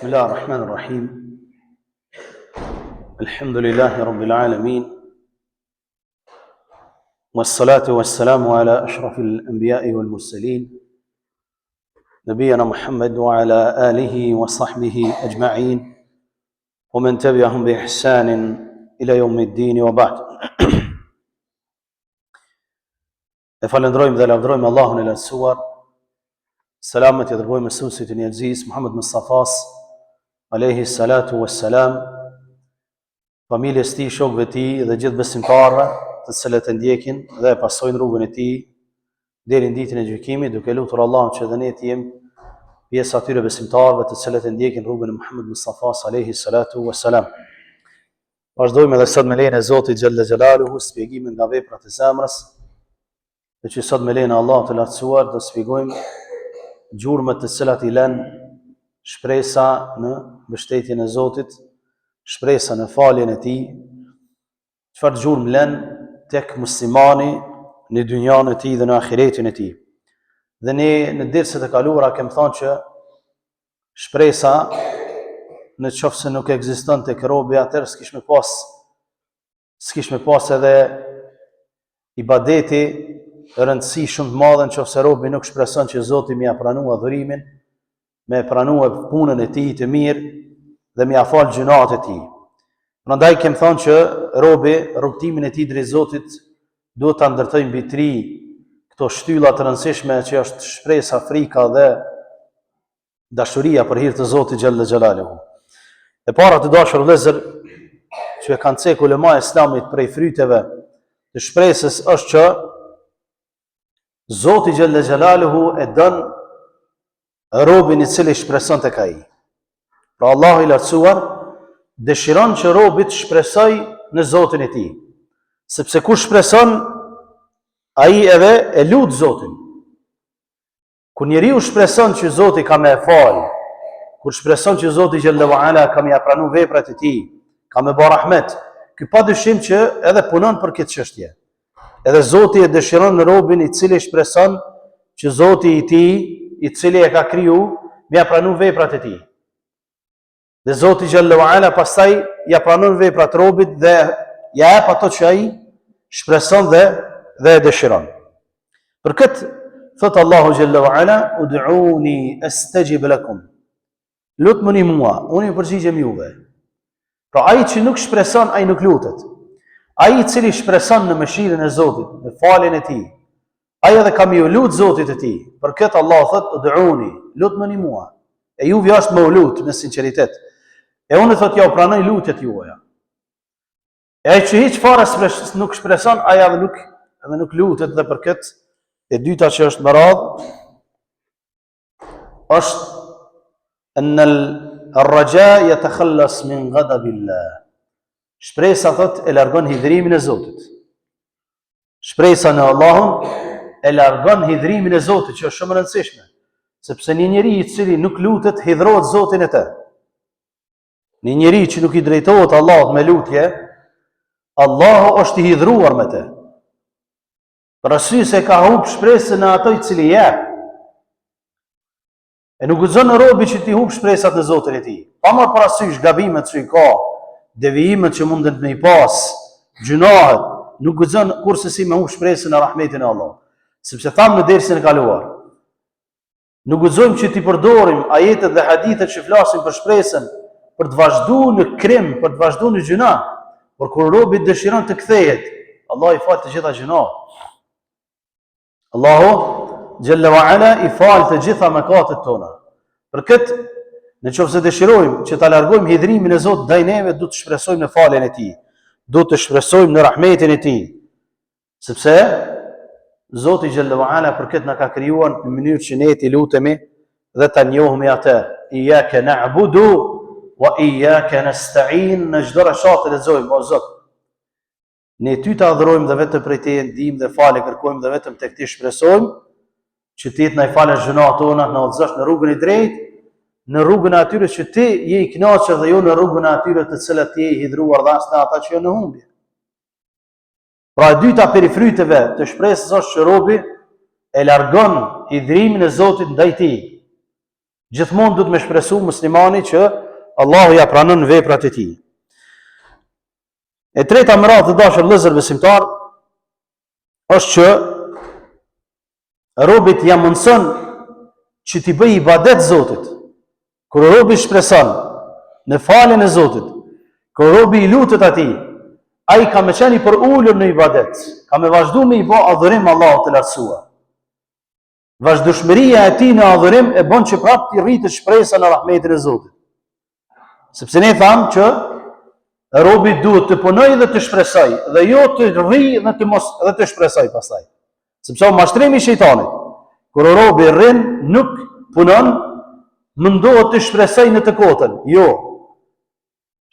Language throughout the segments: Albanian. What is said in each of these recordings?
بسم الله الرحمن الرحيم الحمد لله رب العالمين والصلاة والسلام على أشرف الأنبياء والمرسلين نبينا محمد وعلى آله وصحبه أجمعين ومن تبعهم بإحسان إلى يوم الدين وبعد. Falendrojmë dhe lavdrojmë Allahun e lartësuar. Selamet i dërgojmë mësuesit e njerëzis Muhammed Mustafas alayhi salatu wassalam, familjes tij, shokëve të tij dhe gjithë besimtarëve të cilët e ndjekin dhe e pasojnë rrugën e tij deri në ditën e gjykimit, duke lutur Allahun që dhe ne të jemi pjesë atyre besimtarëve të cilët e ndjekin rrugën e Muhammed Mustafas alayhi salatu wassalam. Vazhdojmë edhe sot me lejen e Zotit xhalla xhelaluhu shpjegimin nga veprat e zemrës. Dhe që sot me lejnë Allah të lartësuar do shpjegojmë gjurmët të cilat i lën shpresa në mbështetjen e Zotit, shpresa në faljen e tij, çfarë gjurmë lën tek muslimani në dynjan e tij dhe në ahiretin e tij. Dhe ne në derset e kaluara kemi thënë që shpresa në qoftë se nuk ekziston tek robi, atëherë s'kish me pas edhe ibadeti rëndësi shumë të madhe nëse robi nuk shpreson që Zoti më ia pranua adhurimin, më pranua punën e tij të mirë dhe më ia fal gjunat e tij. Prandaj kem thënë që robi rrugtimin e tij drejt Zotit duhet ta ndërtojë mbi tri këto shtylla të rëndësishme që është shpresa, frika dhe dashuria për hir të Zotit xhalla xhelaluhu. E para të dashur vëllezër që e kanë cek ulema e Islamit prej fryteve të shpresës është që Zoti xhalla xhelaluhu e don robin i cili shpreson tek ai. Pra Allahu i lartësuar dëshiron që robi të shpresojë në Zotin e tij. Sepse kush shpreson, ai edhe e lut Zotin. Kur njeriu shpreson që Zoti ka më fal, kur shpreson që Zoti xhalla wa'ala ka më pranu veprat e tij, ka më bë rahmet, ky padyshim që edhe punon për këtë çështje. Edhe Zoti e dëshiron në robin i cili shpreson që Zoti i tij, i cili e ka kriju, më ia pranon veprat e tij. Dhe Zoti xhalla wa'ala pastaj ja pranon veprat robit dhe ja jep ato që ai shpreson dhe e dëshiron. Për këtë thot Allahu xhalla wa'ala ud'uni astajib lakum. Lutuni mua, unë ju përgjigjem juve. Pra ai që nuk shpreson, ai nuk lutet. Ai i cili shpreson në mëshirën e Zotit, në faljen e tij, ai edhe ka më lut Zotit e tij. Për këtë Allah thot ud'uni, lutni mua. E juve është më lut me sinqeritet. E unë thot ja u pranoj lutjet juaja. E ai që hiç fare nuk shpreson, ai edhe nuk lutet, dhe për këtë e dyta që është më radh është an al-raja yatakhallas min ghadabillah. Shpresa thot e largon hidhrimin e Zotit. Shpresa në Allahun e largon hidhrimin e Zotit, që është shumë e rëndësishme, sepse një njeri i cili nuk lutet hidhrohet Zotin e tij. Një njeri që nuk i drejtohet Allahut me lutje, Allahu është i hidhruar me të. Për arsye se ka humb shpresën në ato i cili jep. E nuk guxon robi që ti humb shpresat në Zotin e tij. Pa marrë parasysh gabimet që i ka, devijimet që mundet me i pas, gjunahet, nuk guxon kurse si me humb shpresën në rahmetin e Allahut. Sepse thamë në dersin e kaluar, nuk guxojmë që ti përdorim ajetet dhe hadithet që flasin për shpresën për të vazhduar në krim, për të vazhduar në gjuna, por kur robi dëshiron të kthehet, Allah i fal të gjitha gjunat. Allahu xhalla wa ala i fal të gjitha mëkatet tona. Për këtë, nëse dëshirojmë që ta largojmë hidhrimin e Zotit ndaj neve, duhet të shpresojmë në faljen e tij. Duhet të shpresojmë në rahmetin e tij. Sepse Zoti xhalla wa ala për këtë na ka krijuar në mënyrë që ne të lutemi dhe ta njohim atë. Iyyaka na'budu wa iyyaka nasta'in. Në çdo rashat të lexojmë o Zot, ne ty të adhurojmë dhe vetëm prej teje ndihmë dhe falje kërkojmë dhe vetëm tek ti shpresojmë që ti të na falësh gjunat tona, na udhëzosh në rrugën e drejtë, në rrugën e atyre që ti je i kënaqur dhe jo në rrugën e atyre të cilët ti je i hidhruar dhe as në ata që janë në humbje. Pra e dyta peri fryteve të shpresës është që robi e largon hidhrimin e Zotit ndaj tij. Gjithmonë duhet me shpresu muslimani që Allahu ja pranon veprat e tij. E treta më radhë të dashur vëllezër besimtar është që robit ja mundson që t'i bëj ibadet Zotit. Kur robi shpreson në faljen e Zotit, kur robi i lutet atij, ai ka me qeni për ullur në ibadet, ka me vazhdu me i bë adhurim Allahut të lartësuar. Vazhdueshmëria e tij në adhurim e bën që prapë t'i rritë shpresa në rahmetin e Zotit. Sepse ne thamë që robi duhet të punoj dhe të shpresoj, dhe jo të rri dhe të shpresoj pastaj. Sepse mashtrimi i shejtanit, kur robi rrin nuk punon, mundohet të shpresoj në të kotën. Jo.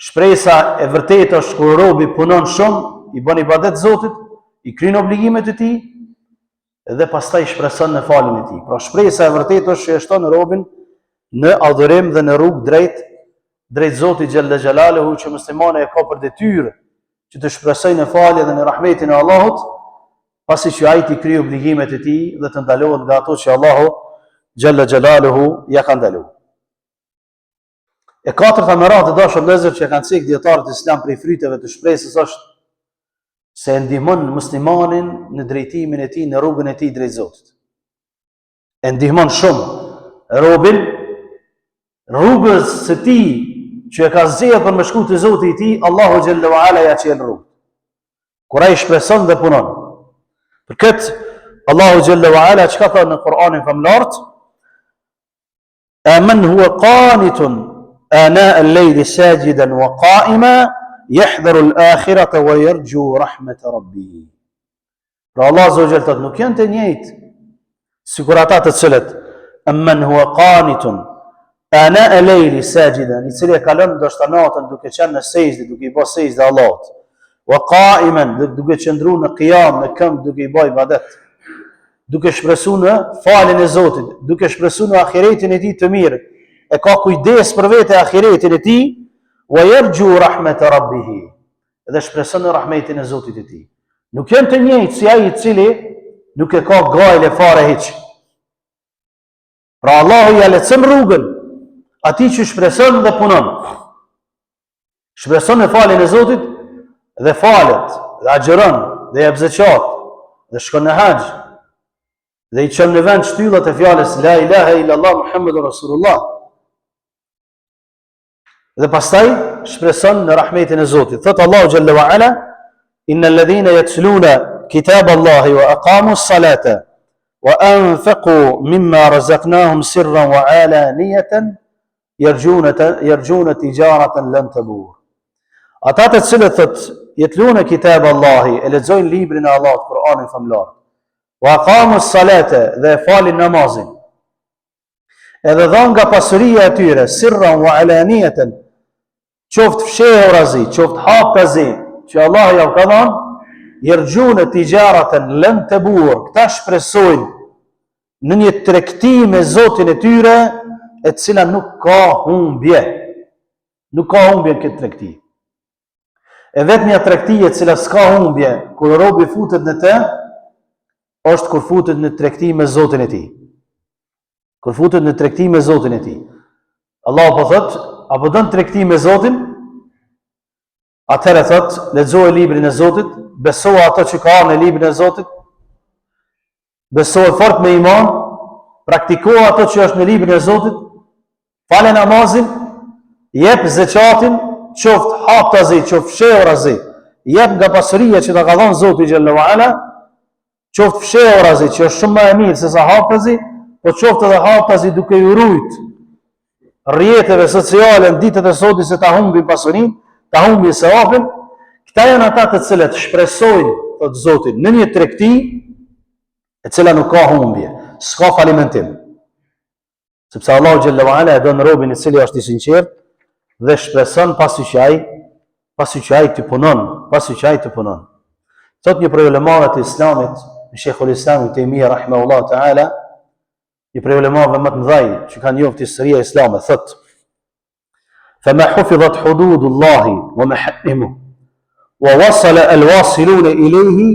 Shpresa e vërtetë është kur robi punon shumë, i bën ibadet Zotit, i kryen obligimet e tij dhe pastaj shpreson në faljen e tij. Pra shpresa e vërtetë është që e shton robin në adhurim dhe në rrugë drejt Zotit Gjelle Gjelaluhu, që muslimani e ka për detyrë që të shpresojë në falje dhe në rahmetin e Allahut, pasi që ai t'i krij obligimet e tij dhe të ndalohet nga ato që Allahu Gjelle Gjelaluhu ja ka ndaluar. E katërta më radhë të dashur vëllezër që kanë cek dietarët islam prej fryteve të shpresës është se e ndihmon muslimanin në drejtimin e tij, në rrugën e tij drejt Zotit. E ndihmon shumë robin rrugës së tij që e ka zgjedhur për me shku te Zoti i tij, Allahu Gjelle wa Ala ja çel rrugë. Kur ai shpreson dhe punon. Për këtë Allahu Gjelle wa Ala çka thot në Kur'anin famlar, "Aman huwa qanitun آناء الليل ساجدا وقائما يحذر الآخرة ويرجو رحمة ربه." Pra Allah Azza thot nuk janë të njëjtë sikur ata të cilët amman huwa qanitun ana al-layli sajidan, i cili e kalon ndoshta natën duke qenë në sejdë, duke i bërë sejdë Allahut, wa qa'iman, duke qëndruar në qiyam, në këmbë, duke i bërë ibadet, duke shpresuar në faljen e Zotit, duke shpresuar në ahiretin e tij të mirë, e ka kujdes për vete ahiretin e tij, wa yarju rahmat rabbih, dhe shpreson në rahmetin e Zotit të tij. Nuk janë të njëjtë si ai i cili nuk e ka gajle fare hiç. Pra Allahu ja lehtëson rrugën atij që shpreson dhe punon. Shpreson në faljen e Zotit dhe falet, dhe agjeron, dhe jep zeqat, dhe shkon në haxh, dhe i çon në vend shtyllat e fjalës la ilaha illallah Muhammedur Rasulullah. Dhe pastaj shpreson në rahmetin e Zotit. Thot Allahu Gjelle wa Ala, innal ladhina yatluna kitab Allahi wa aqamu s-salata wa anfaqu mimma razaqnahum sirran wa alaniyatan yarjuna tijaratan lan tabur. Ata të cilët thot yatluna kitab Allahi, e lexojnë librin e Allahut, Kur'anin famlar, wa aqamu s-salata, dhe falin namazin, edhe dhan nga pasuria e tyre sirran wa alaniyatan, qoftë fshehurazi, qoftë haptazi, që Allah ja ka dhënë, yarjuna tijaratan lan tabur, këta shpresojnë në një tregti me Zotin e tyre, e cila nuk ka humbje. Nuk ka humbje këtë tregti. E vetmja tregti e cila s'ka humbje kur robi futet në të, është kur futet në tregti me Zotin e tij. Kur futet në tregti me Zotin e tij. Allah po thot, apo don tregti me Zotin? Atëherë thot, lexoje librin e Zotit, besoje ato që ka në librin e Zotit, besoje fort me iman, praktikoje ato që është në librin e Zotit, fale namazin, jep zeqatin, qoftë haptazi, qoftë fshehurazi, jep nga pasuria që ta ka dhënë Zoti Gjelle wa Ala, qoftë fshehurazi që është shumë më e mirë se sa haptazi, po qoftë edhe haptazi duke i rujt rrjeteve sociale në ditët e sotme se ta humbin pasurinë, ta humbin sevapin. Këta janë ata të cilët shpresojnë, thot Zoti, në një tregti e cila nuk ka humbje, s'ka falimentim. Sepse Allahu Gjelle wa Ala e don robin i cili është i sinqert dhe shpreson pasi që ai të punon, Thot një prej ulemave të Islamit, Sheikhul Islam Ibn Taymija rahimahullah taala, një prej ulemave më të mëdhej që kanë njohur historia e Islamit, thot: "Fama hufizat hududullahi wa maharimuhu wa wasala alwasiluna ilayhi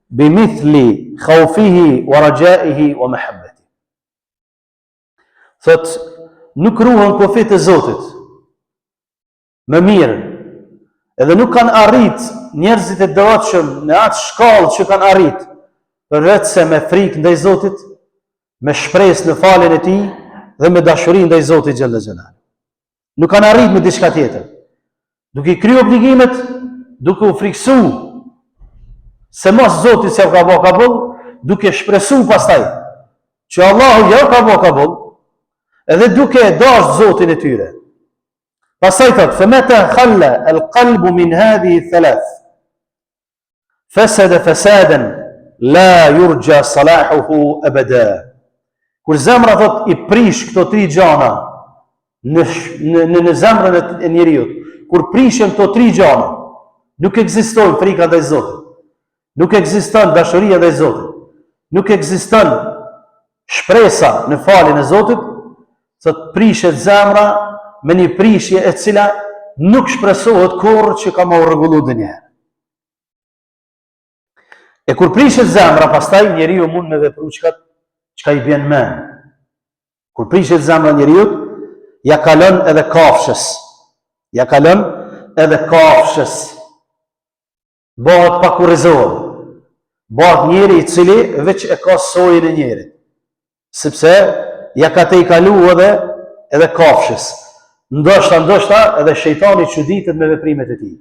bimithli khawfihi wa rajaihi wa mahabbatihi." Thot nuk ruhen kufit e Zotit me mirë, edhe nuk kanë arrit njerëzit e devotshëm në atë shkallë që kanë arrit, përveç se me frikë ndaj Zotit, me shpresë në faljen e Tij dhe me dashuri ndaj Zotit xhalla xhelal. Nuk kanë arrit me diçka tjetër. Duke i kryer obligimet, duke u friksu se mos Zoti s'ia ka bë kabull, duke shpresu pastaj që Allahu ja ka bë kabull, edhe duke dash Zotin e tyre. Pastaj thot, فمتى خلى القلب من هذه الثلاث فسد فسادا لا يرجى صلاحه أبدا. Kur zemra thot i prish këto tri gjana në zemrën e njeriut, kur prishen këto tri gjana, nuk ekziston frika ndaj Zotit, nuk ekziston dashuria ndaj Zotit, nuk ekziston shpresa në faljen e Zotit, thot prishet zemra me një prishje e cila nuk shpresohet kurrë që ka më rregullu ndonjëherë. E kur prishet zemra, pastaj njeriu mund me vepru çka i vjen mend. Kur prishet zemra njeriut, ja kalon edhe kafshës. Ja kalon edhe kafshës. Bëhet pa kurrizohet. Bëhet njeri i cili veç e ka sojën e njerit. Sepse ja ka te i kalu edhe kafshës. Ndoshta edhe shejtani çuditet me veprimet e tij.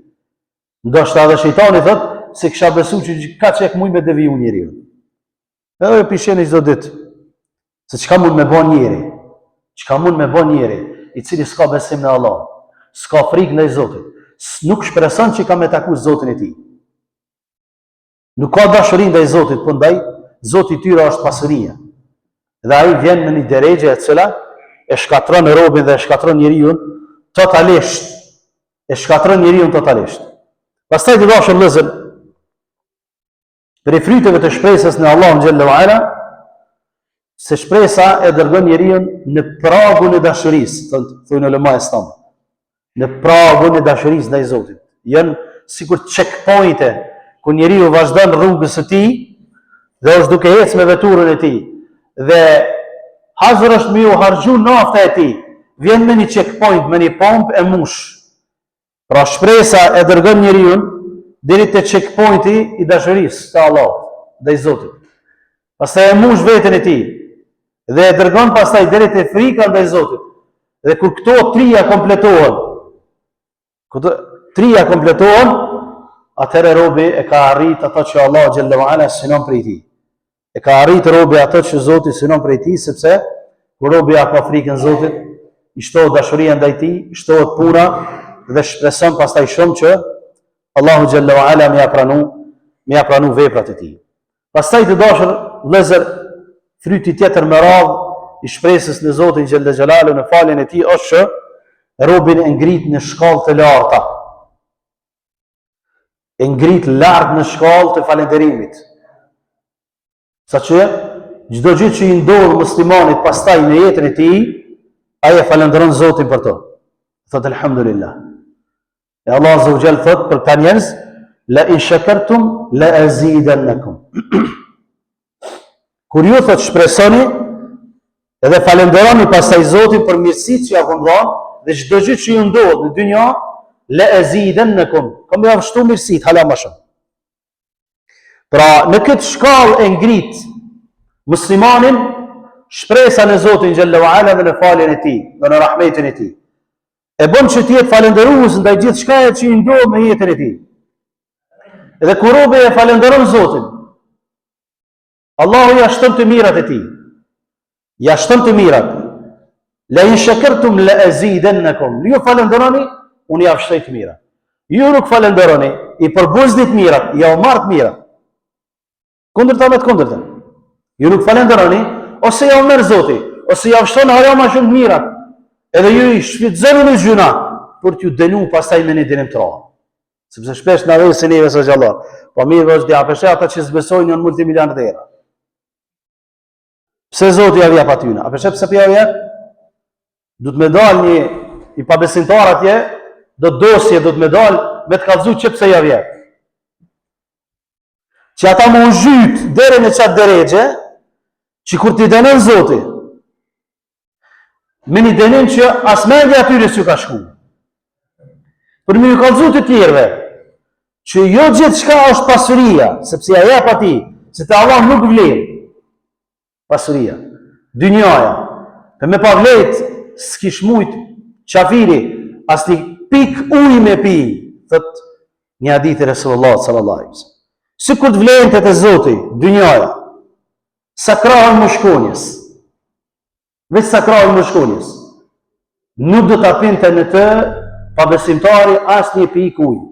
Ndoshta edhe shejtani thot se kisha besu që ka çek muj me deviju njeriu. Edhe pisheni çdo ditë. Se çka mund me bën njeri? Çka mund me bën njeri i cili s'ka besim në Allah, s'ka frikë ndaj Zotit, nuk shpreson që ka me taku Zotin e tij. Nuk ka dashuri ndaj Zotit, po ndaj Zoti i tyre është pasuria. Dhe ai vjen në një drejtë e cila e shkatron robën dhe e shkatron njeriu totalisht. E shkatron njeriu totalisht. Pastaj të dashur vëllezër, për fryteve të shpresës në Allahun xhallahu ala, se shpresa e dërgon njeriu në pragun e dashurisë, thonë ulema islam. Në pragun e dashurisë ndaj Zotit. Janë sikur checkpointe ku njeriu vazhdon rrugës së tij dhe është duke ecë me veturën e tij. Dhe hazër është me u harxhu nafta e tij. Vjen me një checkpoint, me një pompë e mush. Pra shpresa e dërgon njeriu deri te checkpointi i dashurisë te Allahu, ndaj Zotit. Pastaj e mush veten e tij dhe e dërgon pastaj deri te frika ndaj Zotit. Dhe kur këto trija kompletohen, atëherë robi e ka arrit ato që Allah xhallahu ala synon prej tij. E ka arrit robi ato që Zoti synon prej tij, sepse kur robi ka frikën Zotit, i shtohet dashuria ndaj tij, i shtohet puna dhe shpreson pastaj shumë që Allahu xhallahu ala më ia pranu veprat e tij. Pastaj të dashur vëllezër, fryti tjetër me radhë i shpresës në Zotin xhallahu xhelalu në faljen e tij është që robin e ngrit në shkallë të larta. E ngrit lart në shkallë të falënderimit. Saqë çdo gjë që i ndodh muslimanit pastaj në jetën e tij, ai e falënderon Zotin për to. Thot alhamdulillah. E Allah azza wa jall thot për ta njerëz, la in shakartum la azidannakum. Kur ju thot shpresoni edhe falenderoni pastaj Zotin për mirësitë që ja ka dhënë dhe çdo gjë që ju ndodh në dynjë, la azidannakum. Kam ja vështu mirësitë hala më shumë. Pra në këtë shkallë e ngrit muslimanin shpresa në Zotin xhallahu ala dhe në faljen e tij, dhe në rahmetin e tij. E bën që të jetë falënderues ndaj gjithçka që i ndodh në jetën e tij. Dhe kur robi e falenderon Zotin, Allahu ja shton të mirat e tij. Ja shton të mirat. La in shakartum la azidannakum. Ju falenderoni, unë ja shtoj të mirat. Ju nuk falenderoni, i përbuzdit mirat, ja u marr të mirat. Kundërta me të kundërtën. Ju nuk falenderoni, ose ja u merr Zoti, ose ja shton ajo më shumë mirat. Edhe ju i shfrytëzoni në gjuna për t'ju dënu pastaj me një dënim të rrallë. Sepse shpesh na vjen se neve sa xhallah. Po mirë është dia peshe ata që zbesojnë janë multimiliardera. Pse Zoti ja vjen aty? A pse ja vjen? Do të më dal një i pabesimtar atje, do dosje do të më dal me të kallëzu që pse ja vjen. Që ata më zhyt deri në çat drejtë, që kur ti dënon Zoti, me një dënim që as mendja atyre s'ju ka shku. Për më ju kallëzu të tjerëve, që jo gjithë shka është pasuria, sepse ja jep atij, se te Allah nuk vlen pasuria, dynjaja. Për me pa vlet, s'kish mujt qafiri, as një pik ujë me pi, thët një hadith i Resulullah sallallahu alaihi wasallam. Si kur të vlente të Zoti, dynjaja, sakrahën më shkonjes, veç sakrahën më shkonjes, nuk do të apinte në të pa besimtari as një pik ujë.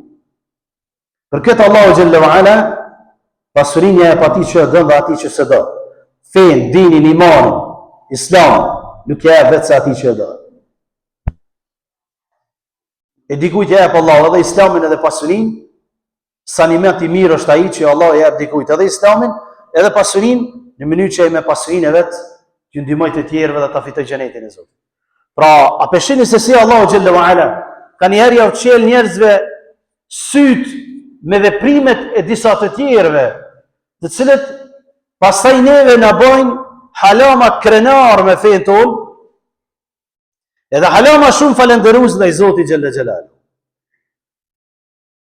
Për këtë Allahu Gjelle wa Ala, pasurinja e pati që e dën dhe ati që se do. Fen, dinin, imanin, islam, nuk e vetë se ati që e do. E dikujt e jep Allah edhe islamin edhe pasurin, sa një ment i mirë është ai që Allah e jep dikujt edhe islamin, edhe pasurin, në mënyrë që e me pasurin e vetë, që ndihmoj të tjerëve dhe ta fitoj xhenetin e Zotit. Pra, a peshini se si Allahu Gjelle wa Ala, ka njerë ja uqel njerëzve syt me veprimet e disa të tjerëve, të cilët pastaj neve na bojnë halama krenar me fejnë tonë, edhe halama shumë falenderus ndaj Zotit Gjelle Gjelalu.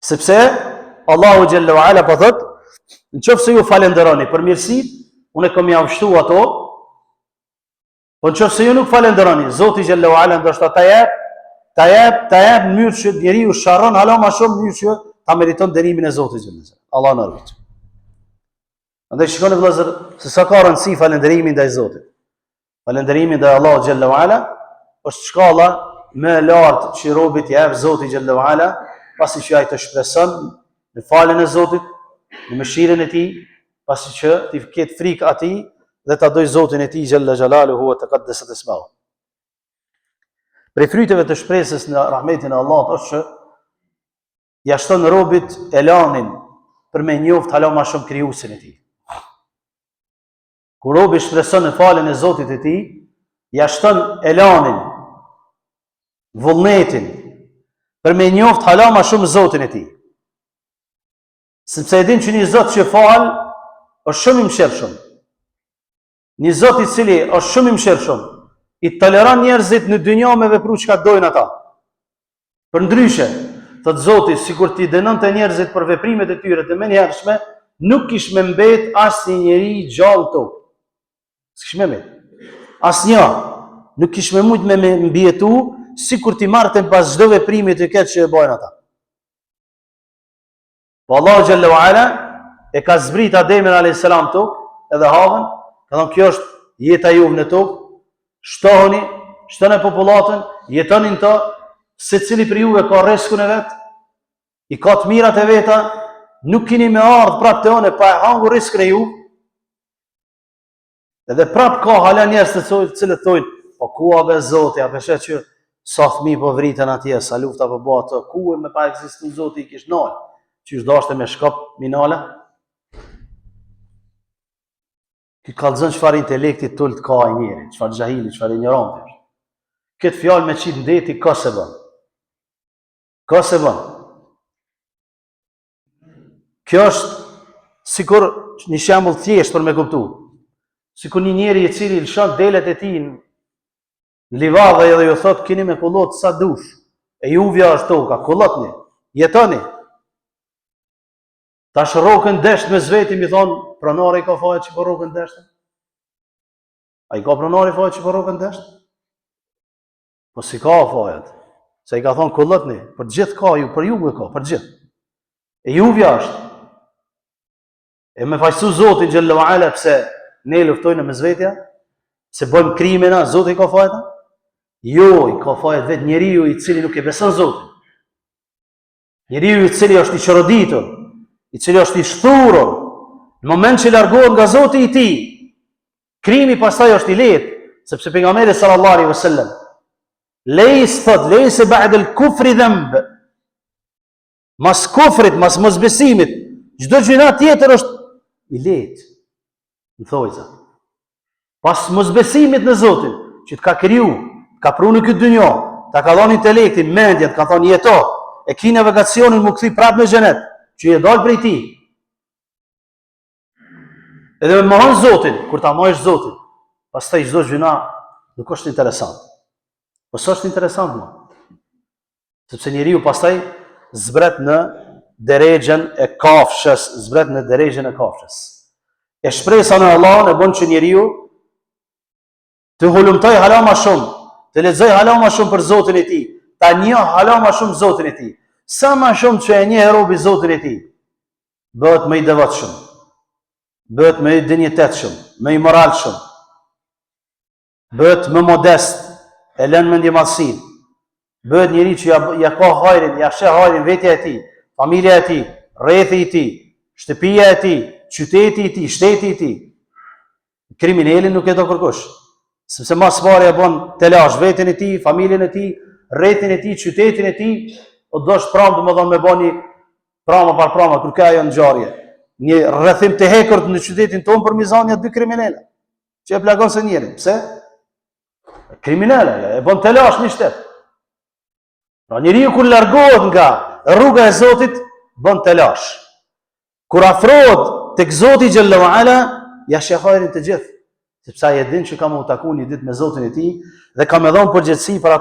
Sepse Allahu Gjelle wa Ala po thot, në qoftë se ju falenderoni për mirësit, unë e kom javështu ato, po në qoftë se ju nuk falenderoni, Zotit Gjelle wa Ala ndoshta ta jep në mënyrë që njeriu sharron halama shumë në mënyrë që ta meriton dënimin e Zotit Gjelle Gjelalu. Allah na rrit. Andaj shikoni vëllezër se sa ka rëndësi falënderimi ndaj Zotit. Falënderimi ndaj Allahut Gjelle wa Ala është shkalla më e lartë që robi t'i jep Zotit Gjelle wa Ala, pasi që ai të shpreson në falën e Zotit, në mëshirën e tij, pasi që t'i ketë frikë atij dhe ta doj Zotin e tij Gjelle Gjelaluhu wa taqaddasat ismuhu. Prej fryteve të shpresës në rahmetin e Allahut është që ja shton robit elanin për me njoft hala ma shumë krijuesin e tij. Kur robi shpreson në falën e Zotit të tij, ja shton elanin, vullnetin për me njoft hala ma shumë Zotin e tij. Sepse e din që një Zot që fal është shumë i mëshirshëm. Një Zot i cili është shumë i mëshirshëm, i toleron njerëzit në dynjë me vepru çka dojnë ata. Përndryshe, thot Zoti, sikur ti dënonte njerëzit për veprimet e tyre të menjëhershme, nuk kish me mbet asnjë njeri gjallë tokë. S'kish me mbet. Asnjë nuk kish me mujt me mbietu, sikur ti marrten pas çdo veprimi të keq që e bojnë ata. Po Allahu Gjelle wa Ala e ka zbrit Ademin alayhis salam tokë, edhe Havën, ka thënë kjo është jeta juve në tokë, shtoni popullatën, jetonin të, secili për juve ka rrezikun e vet, i ka të mirat e veta, nuk keni me ardh prapë te one pa e hangur rrezikun e juve. Edhe prapë ka hala njerëz të cilët thonë, po ku a be Zoti, a peshe që sa fëmijë po vriten atje, sa lufta po bëhet ato, ku me pa ekzistu Zoti i kish nal, që është dashte me shkop minale. Ky kallëzon çfarë intelekti tult ka ai njeri, çfarë xahili, çfarë ignoranti. Këtë fjalë me qit ndeti ka se bën. Ka se bën. Kjo është sikur një shembull thjesht për me kuptu. Sikur një njeri i cili lëshon delet e tij në livadhe edhe ju thot keni me kullot sa dush. E juvja është toka, kullotni, jetoni. Tash rrokën desht me zveti mi thon, pronari ka fajë që po rrokën desht. Ai ka pronari fajë që po rrokën desht? Po si ka fajët? Se i ka thon kullotni, për gjithë ka ju, për juve ka, për gjithë. E juvja është. E me fajsu Zotin Gjelle wa Ala pse ne luftojnë me zvetja, se bëjmë krimena, Zoti ka fajta? Jo, i ka fajt vetë njeriu i cili nuk e beson Zotin. Njeriu i cili është i çoroditur, i cili është i shthurur, në moment që largohet nga Zoti i tij, krimi pastaj është i lehtë, sepse pejgamberi sallallahu alaihi wasallam lejse ba'd al-kufri dhanb. Mas kufrit, mas mosbesimit, çdo gjëna tjetër është i lehtë. Në thojza. Pas mosbesimit në Zotin, që të ka kriju, ka pru në këtë dynjë, ta ka dhënë intelektin, mendjen, ka thonë jeto, e ki navigacionin më kthi prapë në xhenet, që je dal prej tij. Edhe me mohon Zotin, kur ta mohësh Zotin, pastaj çdo gjëna nuk është interesant. Po s'është interesant më. Sepse njeriu pastaj zbret në derexhen e kafshës, zbret në derexhen e kafshës. E shpresa në Allah e bën që njeriu të hulumtoj hala ma shumë, të lexoj hala ma shumë për Zotin e tij, ta njoh hala ma shumë Zotin e tij. Sa ma shumë që e njeh robi Zotin e tij, bëhet më i devotshëm, bëhet më i dinjitetshëm, më i moralshëm, bëhet më modest, e lën mendjemadhsinë, bëhet njëri që ja ka hajrin, ja sheh hajrin vetja e tij, familja e tij, rrethi i tij, shtëpia e tij, qyteti i tij, shteti i tij. Kriminalin nuk e do kërkosh, sepse mas pari e bën telash veten e tij, familjen e tij, rrethin e tij, qytetin e tij, o dosh pramë domethënë me bani prama par prama, kur ka ajo ngjarje. Një rrethim të hekurt në qytetin tonë për mizania 2 kriminale, që e plagon se njërin. Pse? Kriminale, e bën telash një shtet. Pra njeriu kur largohet nga rruga e Zotit, bën telash. Kur afrohet tek Zoti xhalla wa ala, ja sheh hajrin të gjithë, sepse ai e din që ka më u taku një ditë me Zotin e tij dhe ka më dhënë përgjegjësi për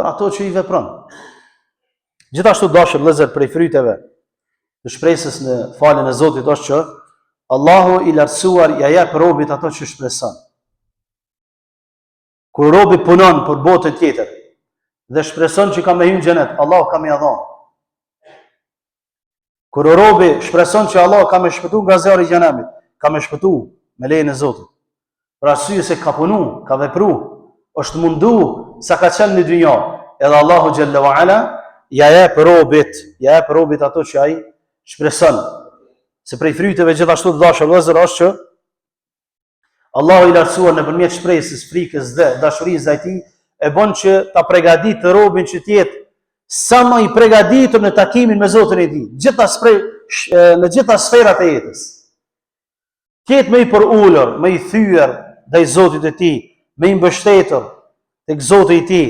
ato që i vepron. Gjithashtu dashur vëllezër, prej fryteve të shpresës në faljen e Zotit është që Allahu i lartësuar ja jep robit ato që shpreson. Kur robi punon për botën tjetër dhe shpreson që ka me hyrë në xhenet, Allahu ka më ia dhënë. Kur robi shpreson që Allahu ka më shpëtuar nga zjarri i xhenemit, ka më shpëtuar me lejen e Zotit. Për arsye se ka punu, ka vepru, është mundu sa ka qenë në dynjë, edhe Allahu xhalla wa ala ja jep robit ato që ai shpreson. Se prej fryteve gjithashtu të dashur vëllezër është që Allahu i lartësuar nëpërmjet shpresës, frikës dhe dashurisë ndaj tij e bën që ta përgatitë robin që të jetë sa më i përgatitur në takimin me Zotin e tij, në gjitha sferat e jetës. Ketë më i përulur, më i thyer ndaj Zotit e tij, më i mbështetur tek Zoti i tij,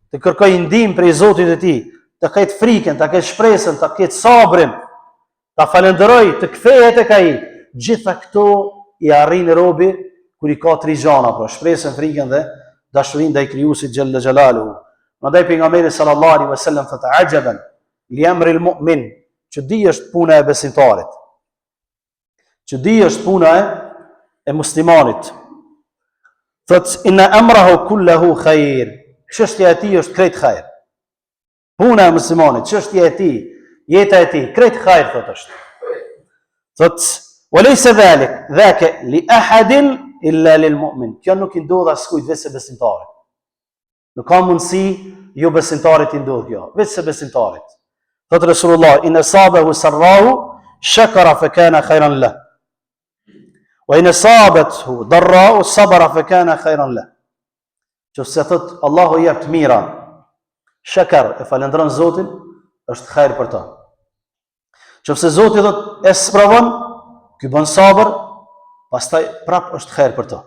të kërkojë ndihmë prej Zotit e tij, të ketë frikën, të ketë shpresën, të ketë sabrin, ta falenderoj, të kthehet tek ai. Gjitha këto i arrin robi kur i ka 3 gjana, pra shpresën, frikën dhe dashurinë ndaj krijuesit xhalla xhalaluhu. Prandaj pejgamberi sallallahu alaihi wasallam thotë ajaban li amri al-mu'min, që di është puna e besimtarit. Që di është puna e muslimanit. Thotë inna amrahu kulluhu khair. Çështja e tij është krejt khair. Puna e muslimanit, çështja e tij, jeta e tij, krejt khair thotë është. Thotë walaysa dhaka li ahadin illa lil mu'min. Kjo nuk i ndodh askujt veçse besimtarit. Nuk ka mundësi jo besimtarit i ndodh kjo, veçse besimtarit. Thotë Resulullah, in asabahu sarrahu shakara fa kana khayran lahu. Wa in asabathu darrahu sabara fa kana khayran lahu. Qofse thot Allahu jep të mira, shakar, e falendron Zotin, është khair për ta. Qofse Zoti thot e sprovon, ky bën sabër, pastaj prap është khair për ta.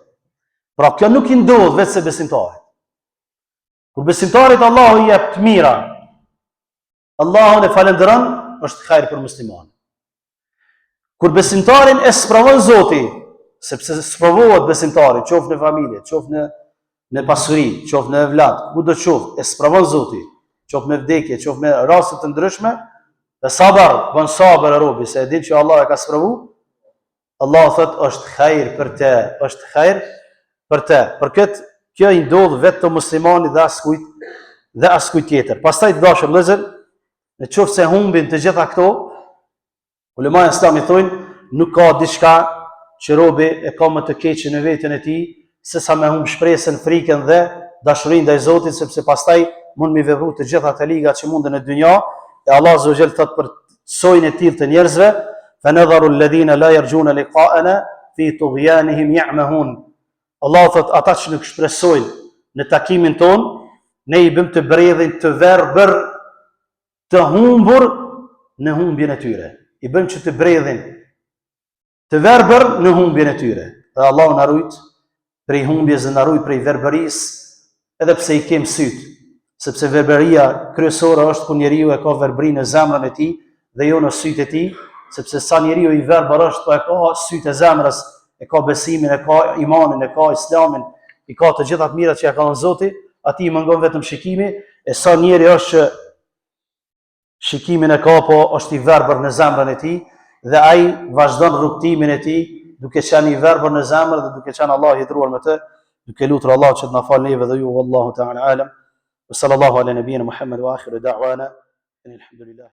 Pra kjo nuk i ndodh veçse besimtarit. Kur besimtarit Allahu jep të mira, Allahun e falendron, është khair për muslimanin. Kur besimtarin e sprovon Zoti, sepse sprovohet besimtari, qoftë në familje, qoftë në pasuri, qoftë në evlad, ku do qoftë, e sprovon Zoti, qoftë me vdekje, qoftë me raste të ndryshme, dhe sabër, bën sabër e robi, se e din që Allah e ka sprovu, Allah thot është khair për te, është khair për te. Për këtë, kjo i ndodh vetë të muslimani dhe askujt tjetër. Pastaj të dashur vëllezër, në qoftë se humbin të gjitha këto, ulemat e Islamit thonë, nuk ka diçka që robi e ka më të keqe në veten e tij, se sa me humb shpresën, frikën dhe dashurinë ndaj Zotit, sepse pastaj mund mi vepru të gjitha të ligat që munden në dynja, e Allah Azza wa Jall thot për sojën e tillë të njerëzve, fa nadharu alladhina la yarjuna liqa'ana fi tughyanihim ya'mahun. Allah thot ata që nuk shpresojnë në takimin ton, ne i bëm të bredhin, të verbër, të humbur në humbjen e tyre. I bëm që të bredhin, të verbër në humbjen e tyre. Dhe Allah na rujt prej humbjes dhe na rujt prej verbërisë, edhe pse i kem syt, sepse verbëria kryesore është kur njeriu e ka verbërinë në zemrën e tij dhe jo në syt e tij, sepse sa njeriu i verbër është, po e ka syt e zemrës, e ka besimin, e ka imanin, e ka islamin, i ka të gjitha të mirat që ja ka dhënë Zoti, atij i mungon vetëm shikimi, e sa njeri është që shikimin e ka, po është i verbër në zemrën e tij, dhe ai vazhdon rrugtimin e tij, duke qenë i verbër në zemër dhe duke qenë Allah i dhëruar me të, duke lutur Allah që të na falë neve dhe ju, wallahu ta'ala alam. Sallallahu ala nabiyina Muhammad wa akhiru da'wana alhamdulillah.